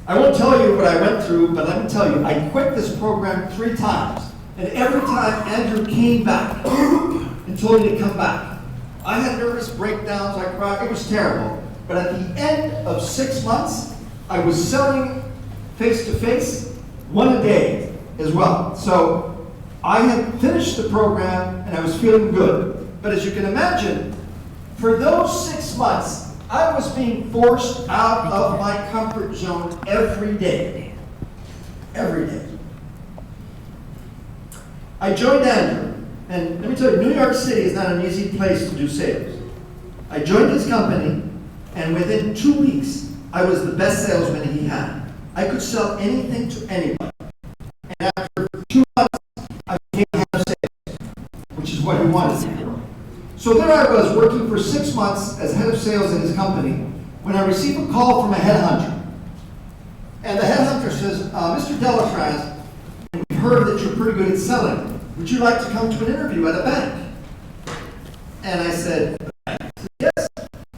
I won't tell you what I went through, but let me tell you, I quit this program 3 times. And every time Andrew came back and told me to come back, I had nervous breakdowns, I cried, it was terrible. But at the end of 6 months, I was selling face-to-face, 1 a day as well. So I had finished the program and I was feeling good. But as you can imagine, for those 6 months, I was being forced out of my comfort zone every day. Every day. I joined Andrew, and let me tell you, New York City is not an easy place to do sales. I joined his company, and within 2 weeks, I was the best salesman he had. I could sell anything to anyone. And after 2 months, I became head of sales, which is what he wanted to do. So there I was, working for 6 months as head of sales in his company, when I received a call from a headhunter. And the headhunter says, Mr. Delafraz, we've heard that you're pretty good at selling. Would you like to come to an interview at a bank? And I said, yes.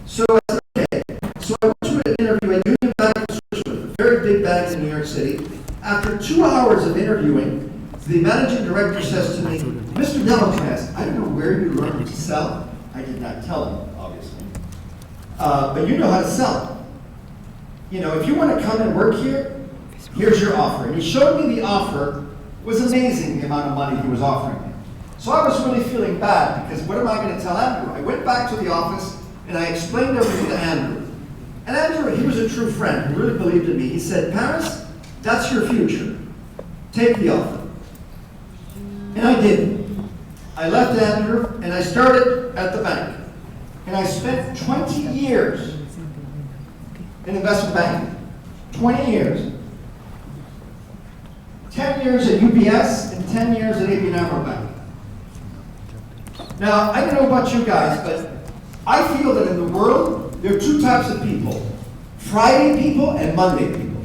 So I said, okay. So I went to an interview at Union Bank of Switzerland, a very big bank in New York City. After 2 hours of interviewing, the managing director says to me, Mr. Delafraz, I don't know where you learned to sell. I did not tell him, obviously. But you know how to sell. You know, if you want to come and work here, here's your offer. And he showed me the offer. It was amazing the amount of money he was offering me. So I was really feeling bad because what am I going to tell Andrew? I went back to the office and I explained everything to Andrew. And Andrew, he was a true friend. He really believed in me. He said, Paris, that's your future. Take the offer. And I did. I left Andrew and I started at the bank. And I spent 20 years in investment banking. 20 years. 10 years at UBS and 10 years at ABN AMRO Bank. Now, I don't know about you guys, but I feel that in the world, there are 2 types of people. Friday people and Monday people.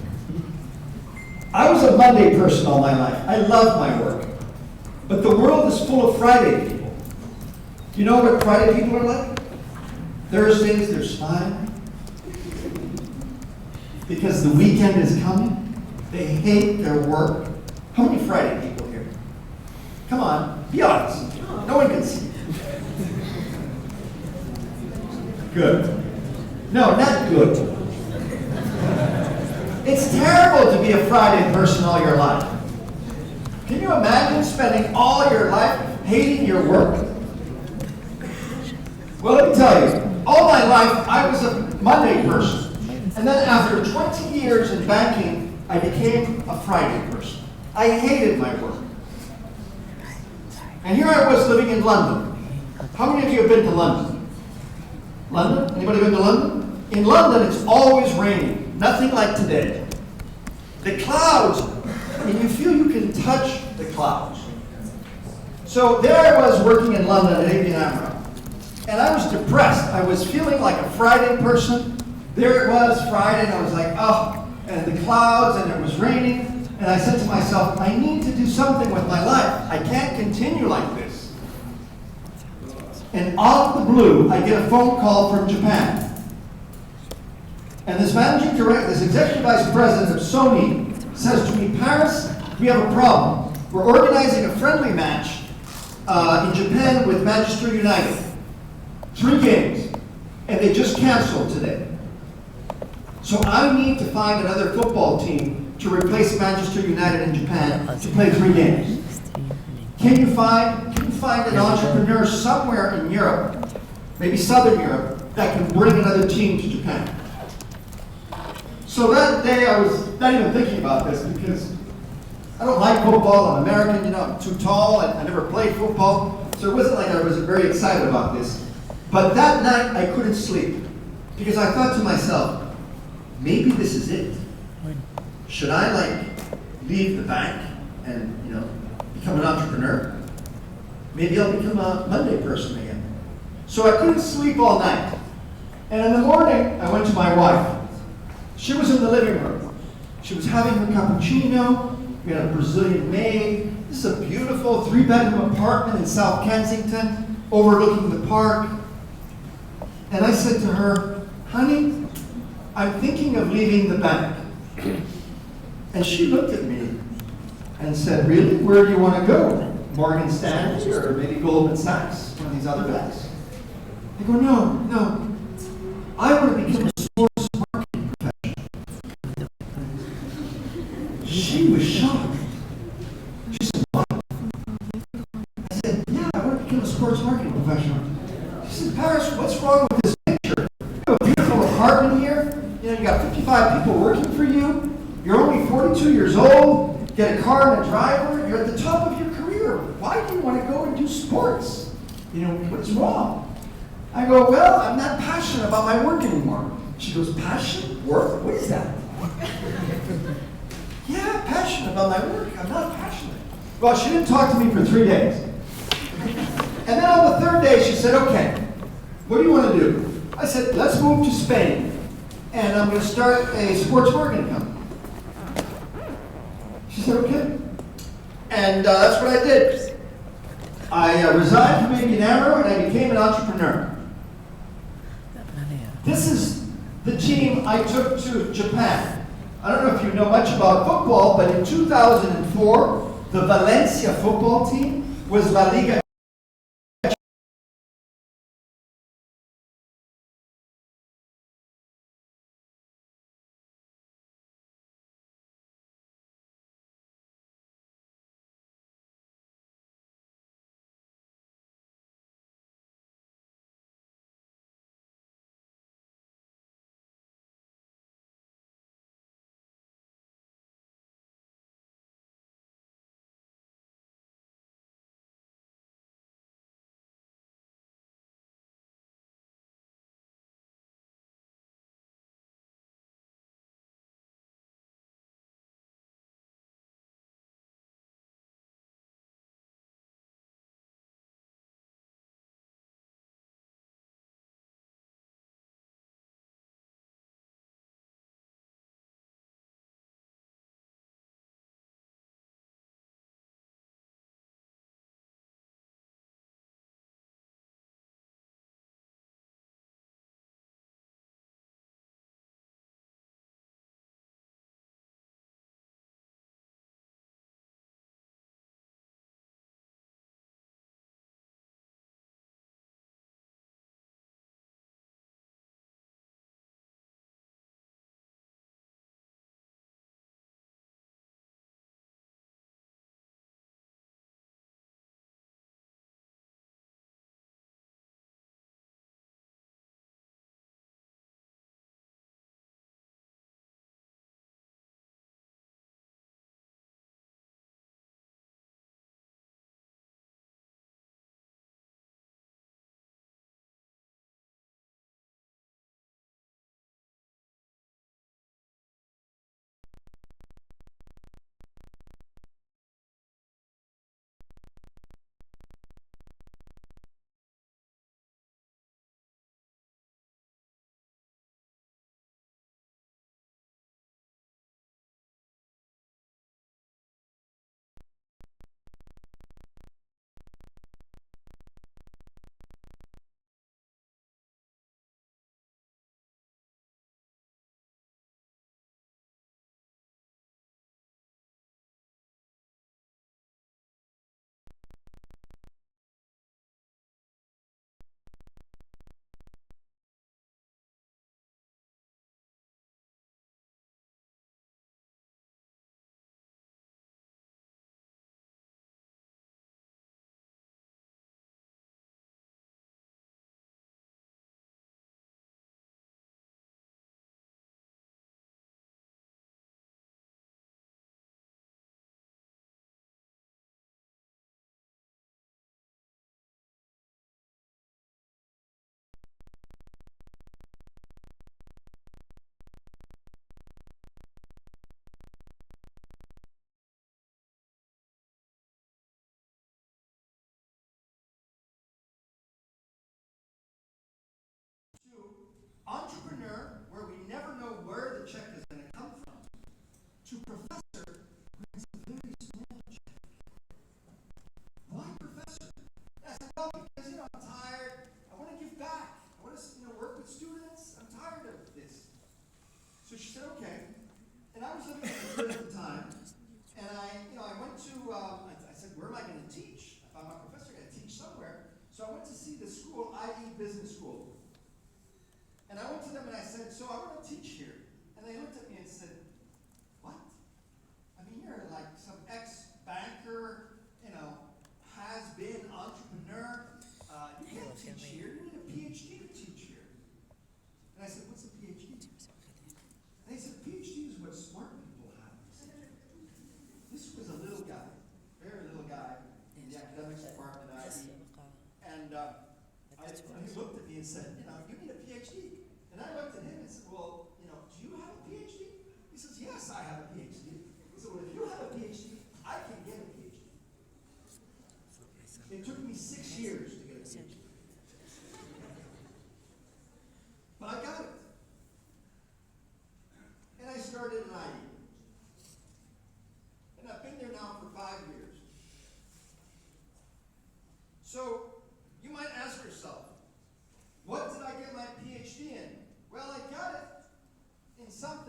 I was a Monday person all my life. I loved my work. But the world is full of Friday people. You know what Friday people are like? Thursdays, they're smiling. Because the weekend is coming. They hate their work. How many Friday people here? Come on, be honest. No one can see. Good. No, not good. It's terrible to be a Friday person all your life. Can you imagine spending all your life hating your work? Well, let me tell you, all my life I was a Monday person. And then after 20 years in banking, I became a Friday person. I hated my work. And here I was living in London. How many of you have been to London? London? Anybody been to London? In London, it's always raining. Nothing like today. The clouds, I mean, you feel you can touch the clouds. So there I was working in London at ABN AMRO. And I was depressed. I was feeling like a Friday person. There it was, Friday, and I was like, oh, and the clouds, and it was raining. And I said to myself, I need to do something with my life. I can't continue like this. And out of the blue, I get a phone call from Japan. And this managing director, this executive vice president of Sony says to me, Paris, we have a problem. We're organizing a friendly match in Japan with Manchester United. 3 games. And they just canceled today. So I need to find another football team to replace Manchester United in Japan to play 3 games. Can you find an entrepreneur somewhere in Europe, maybe Southern Europe, that can bring another team to Japan? So that day I was not even thinking about this because I don't like football. I'm American, you know, I'm too tall, and I never played football. So it wasn't like I was very excited about this. But that night I couldn't sleep because I thought to myself, maybe this is it. Should I leave the bank and, you know, become an entrepreneur? Maybe I'll become a Monday person again. So I couldn't sleep all night. And in the morning, I went to my wife. She was in the living room. She was having her cappuccino. We had a Brazilian maid. This is a beautiful 3-bedroom apartment in South Kensington, overlooking the park. And I said to her, honey, I'm thinking of leaving the bank. And she looked at me and said, really? Where do you want to go? Morgan Stanley or maybe Goldman Sachs, one of these other banks? I go, no. I want to become a sports marketing professional. She was shocked. She said, what? I said, yeah, I want to become a sports marketing professional. She said, Paris, what's wrong with this picture? You have a beautiful apartment here. You got 55 people working for you. You're only 42 years old. Get a car and a driver. You're at the top of your career. Why do you want to go and do sports? What's wrong? I go, well, I'm not passionate about my work anymore. She goes, passion? Work? What is that? Yeah, passionate about my work. I'm not passionate. Well, she didn't talk to me for 3 days. And then on the third day, she said, okay, what do you want to do? I said, let's move to Spain, and I'm going to start a sports marketing company. She said, okay. And that's what I did. I resigned from AB Amaro, and I became an entrepreneur. This is the team I took to Japan. I don't know if you know much about football, but in 2004, the Valencia football team was La Liga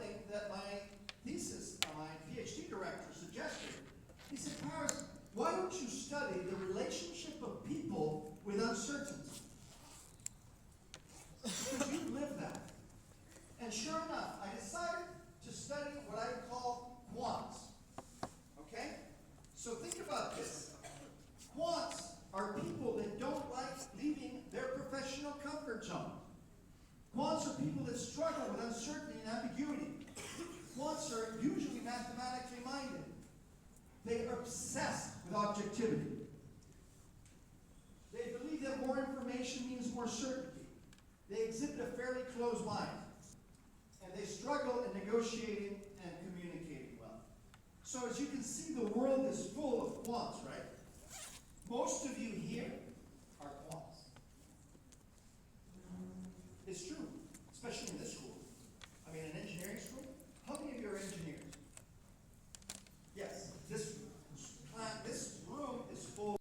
something that my thesis, my PhD director suggested. He said, Paris, why don't you study the relationship of people with uncertainty? Because you live that. And sure enough, I decided to study what I call quants. Okay? So think about this. Quants are people that don't like leaving their professional comfort zone. Quants are people that struggle with uncertainty and ambiguity. Quants are usually mathematically minded. They are obsessed with objectivity. They believe that more information means more certainty. They exhibit a fairly closed mind. And they struggle in negotiating and communicating well. So as you can see, the world is full of quants, right? Most of you here are quants. It's true, especially in this school. I mean, an engineering school. How many of you are engineers? Yes, this room is full.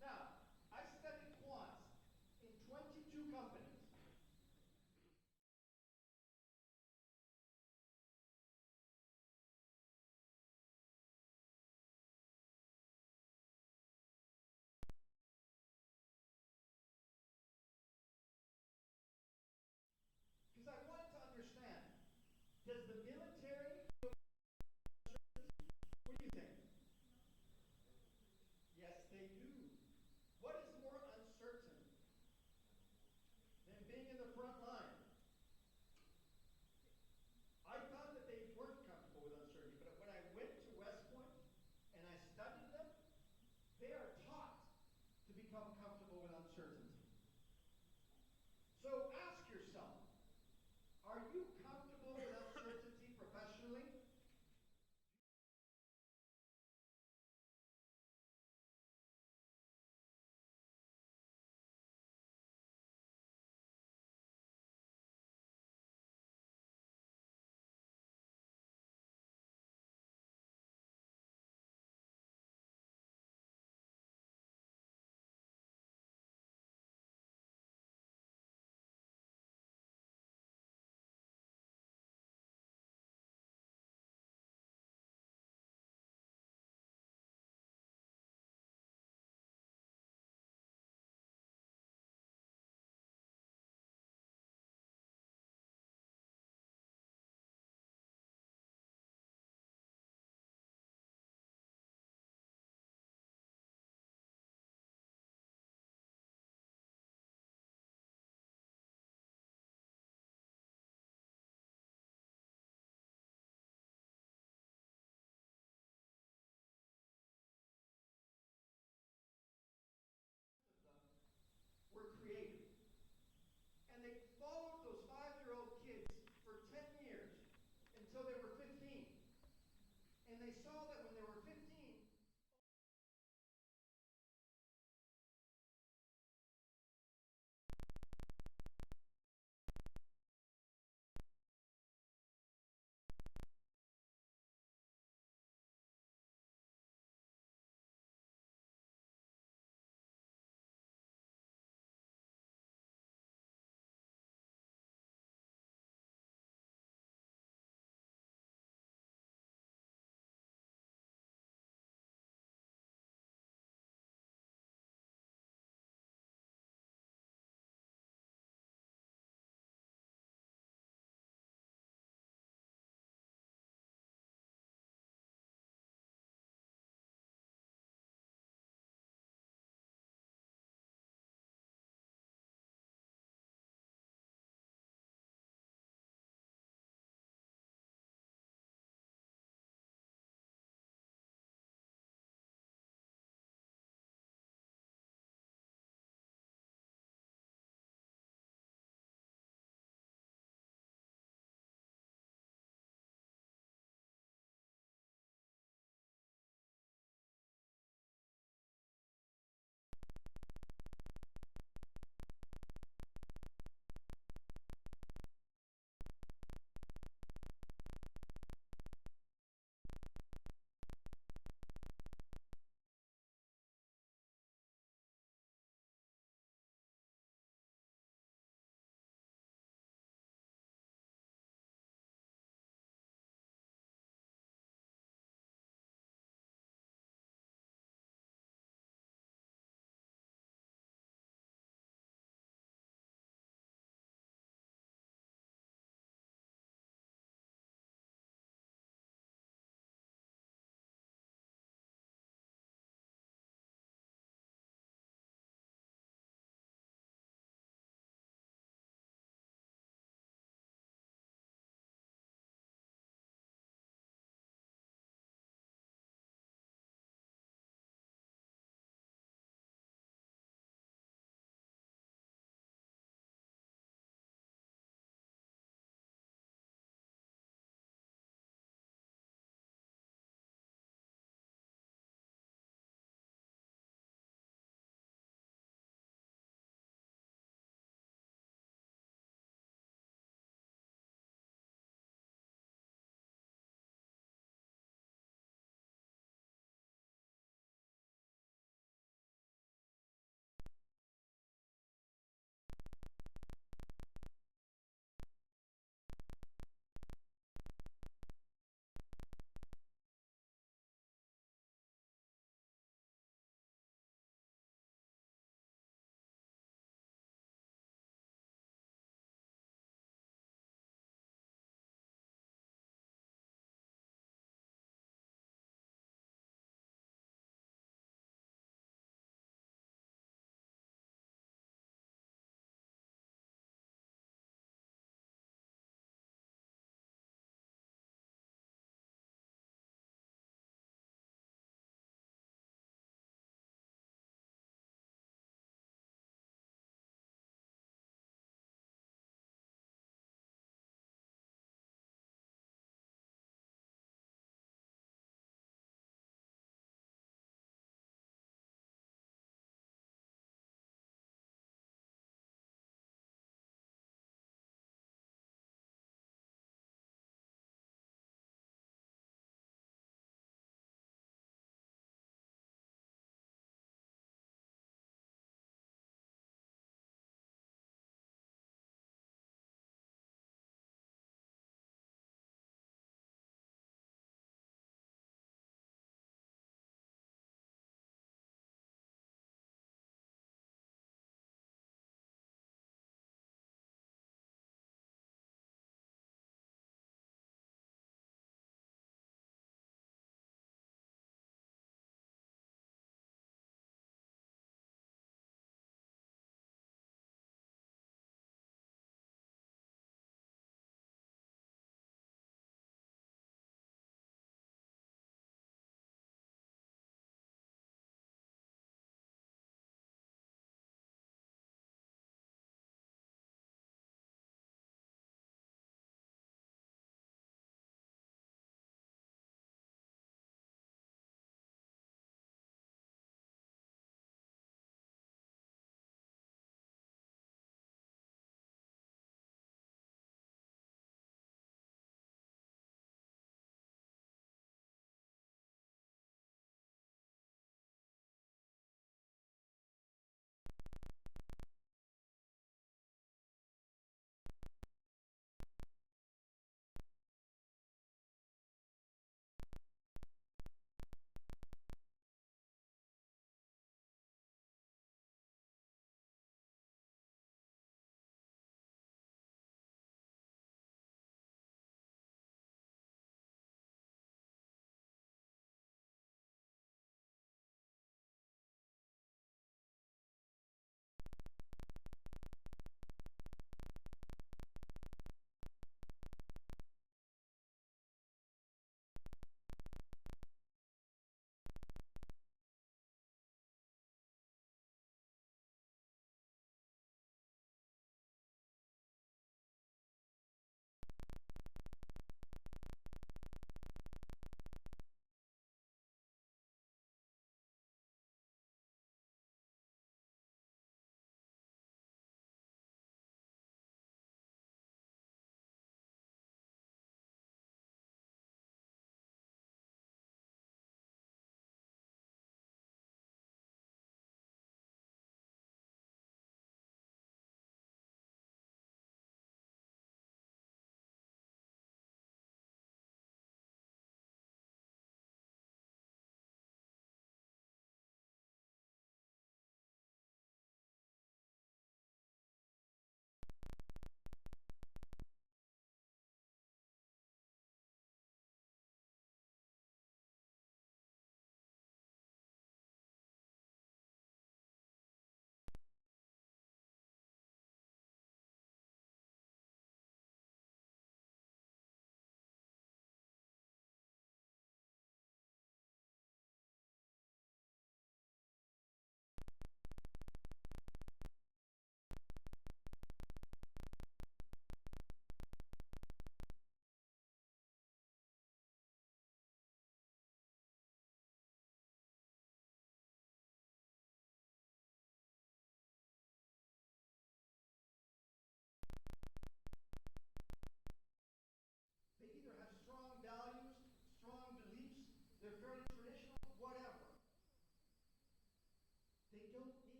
Now, I studied quants in 22 companies. Because I wanted to understand, does the military, what do you think? Yes, they do. What is more uncertain than being in the front line? I thought that they weren't comfortable with uncertainty, but when I went to West Point and I studied them, they are taught to become comfortable with uncertainty. So ask yourself, are you comfortable with uncertainty professionally?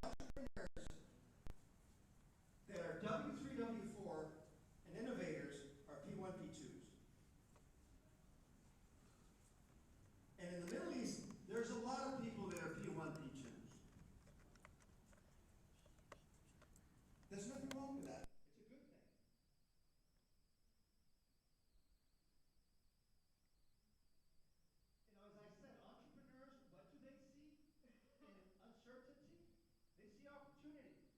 entrepreneurs that are W3, W4, and innovators are P1, P2s. And in the Middle East, there's a lot of people that are P1, P2s. There's nothing wrong with that. It's a good thing. You know, as I said, entrepreneurs, what do they see in uncertainty? They see opportunity.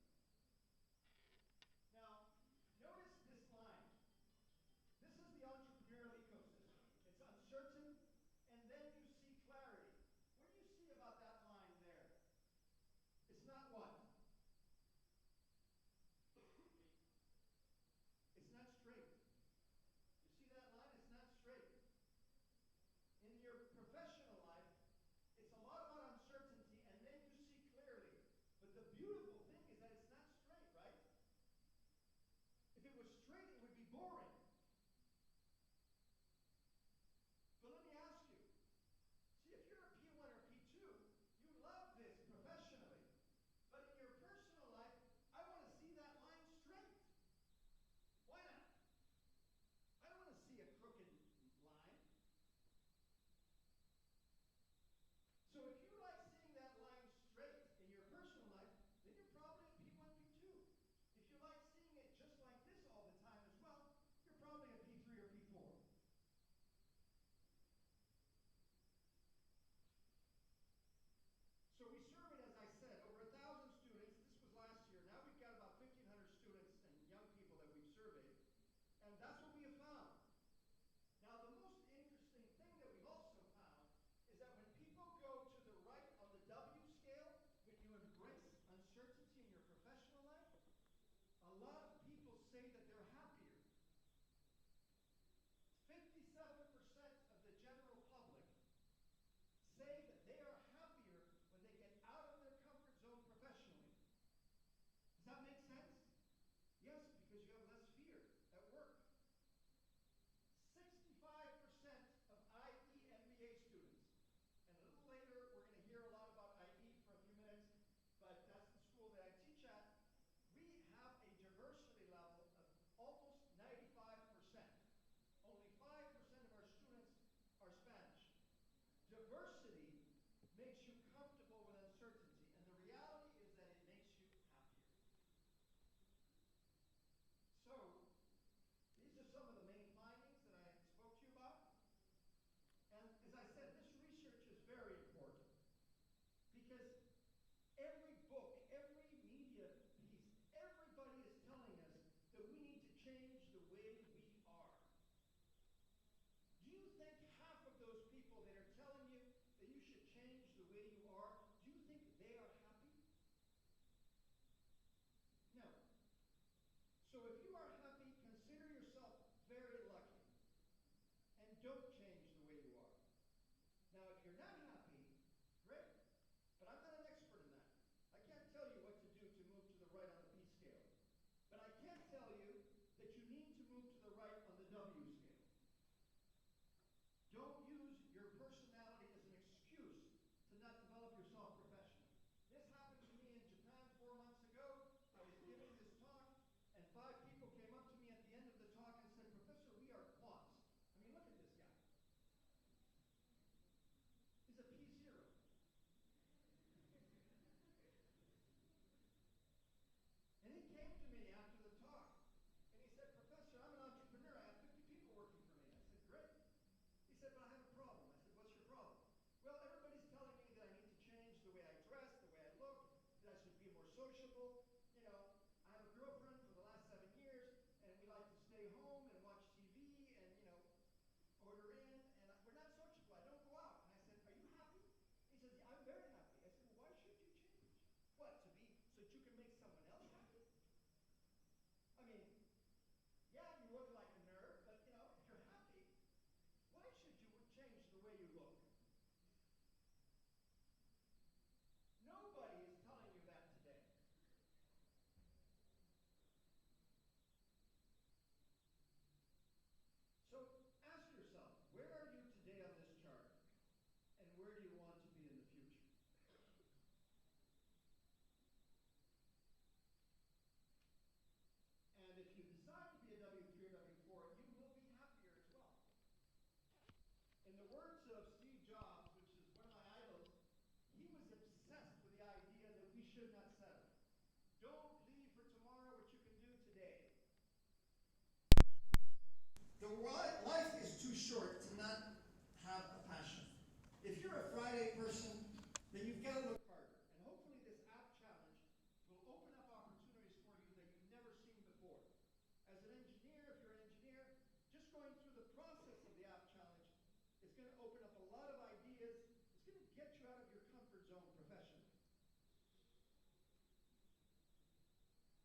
going to open up a lot of ideas. It's going to get you out of your comfort zone professionally.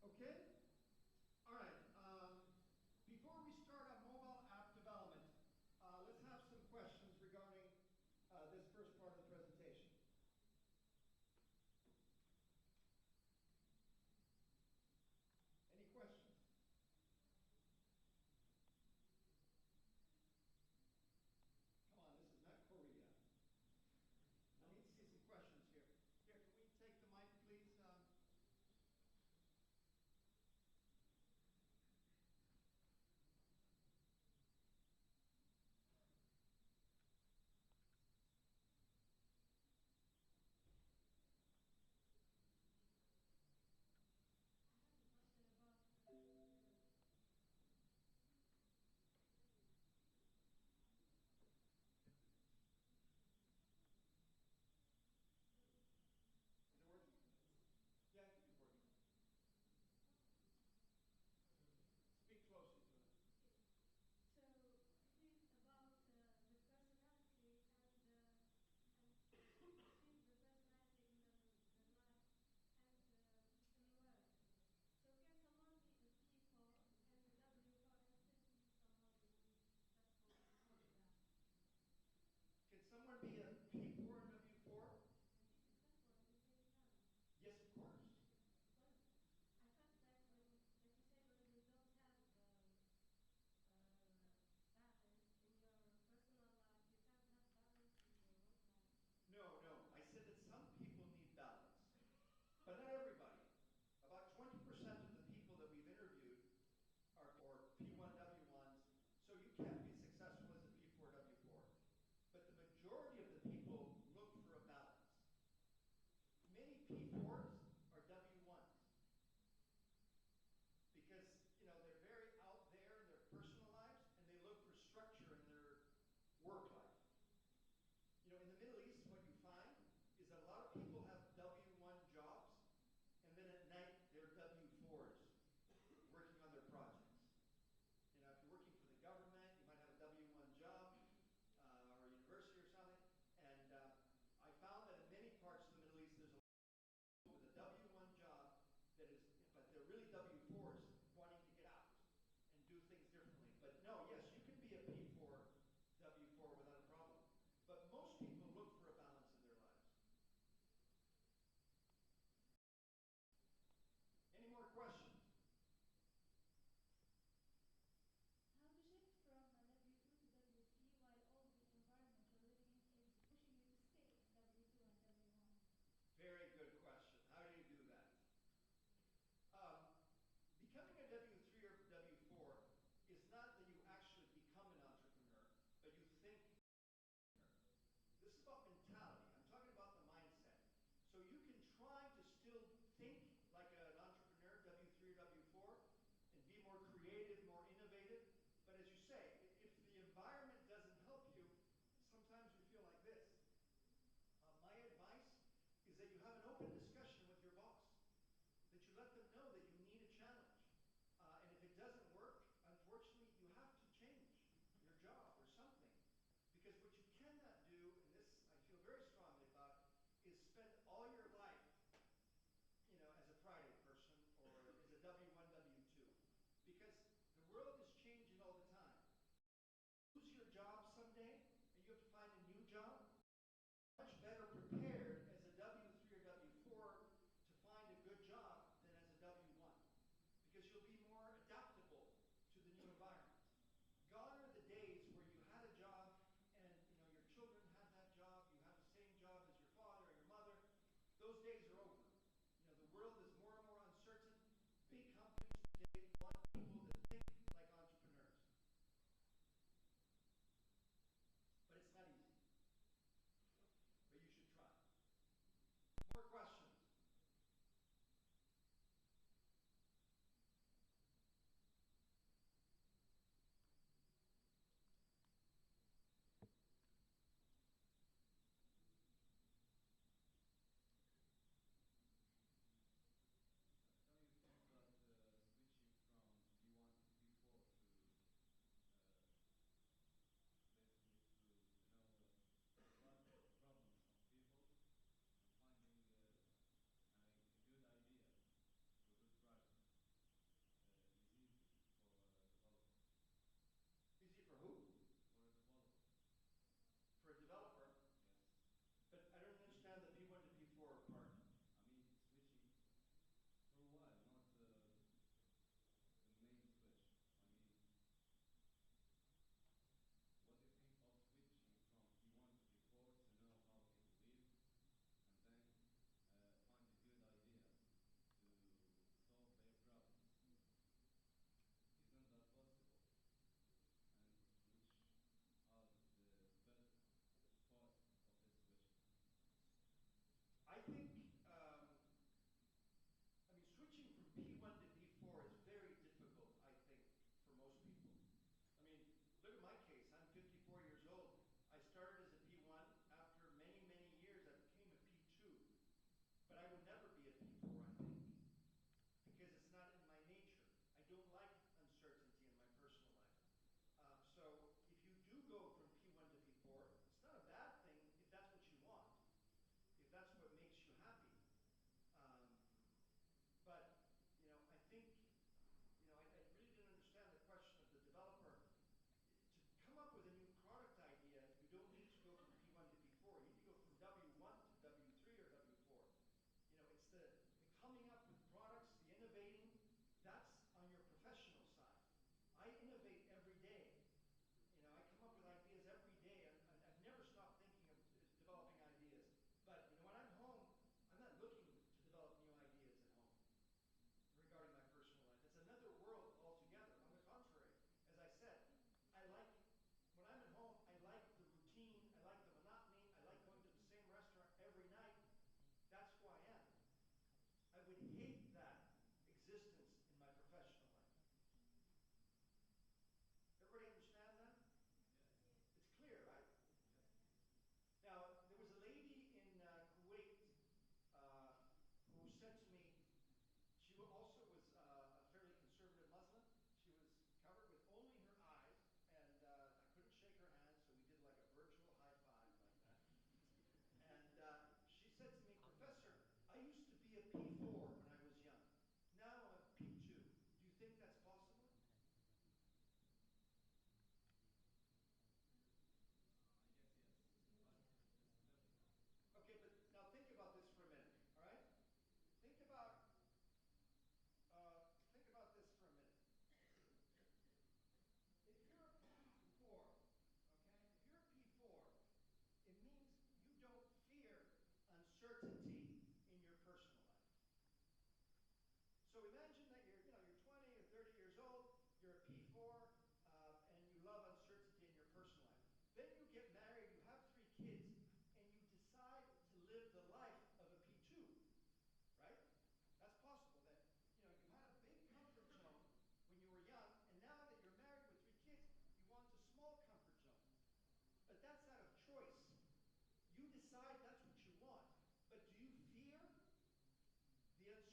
Okay? All right. Before we start on mobile app development, let's have some questions regarding this first part of the presentation. Any questions? Come on, this is not Korea. I need to see some questions here. Here, can we take the mic, please?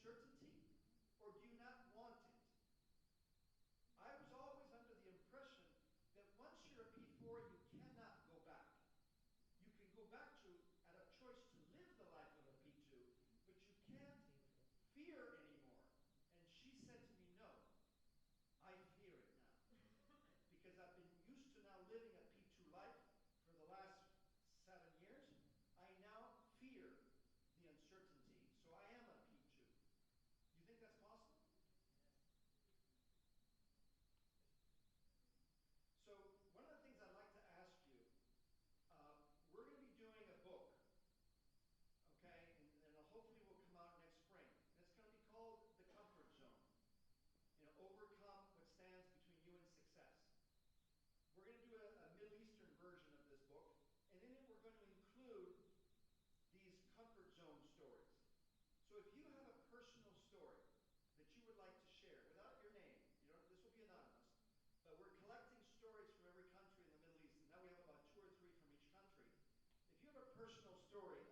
uncertainty, or do you not want it? I was always under the impression that once you're a P4, you cannot go back. You can go back to, at a choice to live the life of a P2, but you can't fear anymore. And she said to me, no, I fear it now. Because I've been used to now living a P2 life for the last 7 years. I now fear the uncertainty, so I am a P2. You think that's possible? So one of the things I'd like to ask you, we're going to be doing a book, okay, and hopefully will come out next spring. And it's going to be called The Comfort Zone. You know, overcome what stands between you and success. We're going to do a Middle Eastern version of this book, and in it we're going to include these comfort zone stories. So if you have a personal story that you would like to share, without your name, you know, this will be anonymous, but we're collecting stories from every country in the Middle East, and now we have about 2 or 3 from each country. If you have a personal story